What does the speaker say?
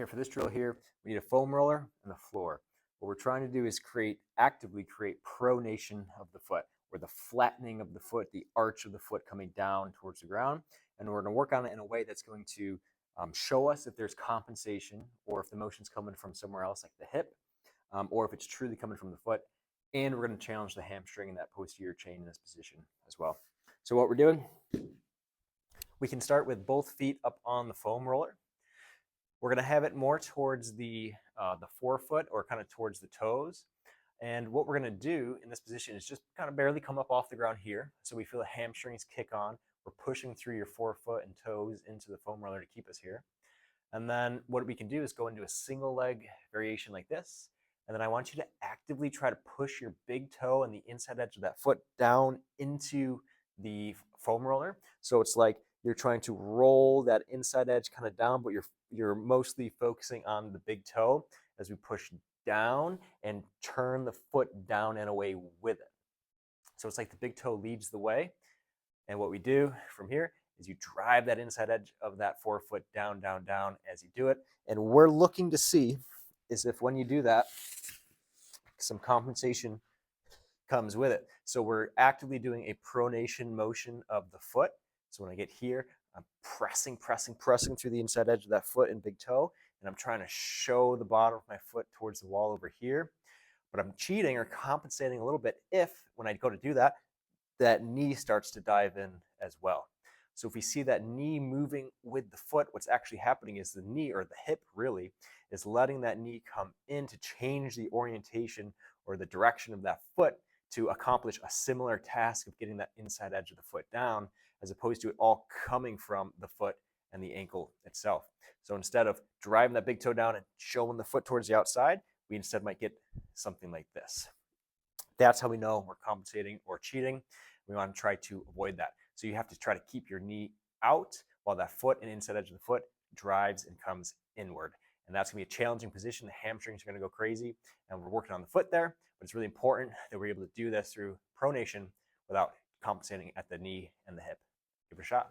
Here for this drill here, we need a foam roller and the floor. What we're trying to do is actively create pronation of the foot, or the flattening of the foot, the arch of the foot coming down towards the ground. And we're going to work on it in a way that's going to show us if there's compensation or if the motion's coming from somewhere else like the hip, or if it's truly coming from the foot. And we're going to challenge the hamstring and that posterior chain in this position as well. So what we're doing, we can start with both feet up on the foam roller. We're going to have it more towards the forefoot, or kind of towards the toes. And what we're going to do in this position is just kind of barely come up off the ground here. So we feel the hamstrings kick on. We're pushing through your forefoot and toes into the foam roller to keep us here. And then what we can do is go into a single leg variation like this. And then I want you to actively try to push your big toe and the inside edge of that foot down into the foam roller. So it's like you're trying to roll that inside edge kind of down, but you're mostly focusing on the big toe as we push down and turn the foot down and away with it. So it's like the big toe leads the way. And what we do from here is you drive that inside edge of that forefoot down, down, down as you do it. And we're looking to see is if when you do that, some compensation comes with it. So we're actively doing a pronation motion of the foot. So when I get here, I'm pressing through the inside edge of that foot and big toe, and I'm trying to show the bottom of my foot towards the wall over here. But I'm cheating or compensating a little bit if, when I go to do that, that knee starts to dive in as well. So if we see that knee moving with the foot, what's actually happening is the knee, or the hip really, is letting that knee come in to change the orientation or the direction of that foot to accomplish a similar task of getting that inside edge of the foot down, as opposed to it all coming from the foot and the ankle itself. So instead of driving that big toe down and showing the foot towards the outside, we instead might get something like this. That's how we know we're compensating or cheating. We want to try to avoid that. So you have to try to keep your knee out while that foot and inside edge of the foot drives and comes inward. And that's going to be a challenging position. The hamstrings are going to go crazy, and we're working on the foot there. But it's really important that we're able to do this through pronation without compensating at the knee and the hip. Give it a shot.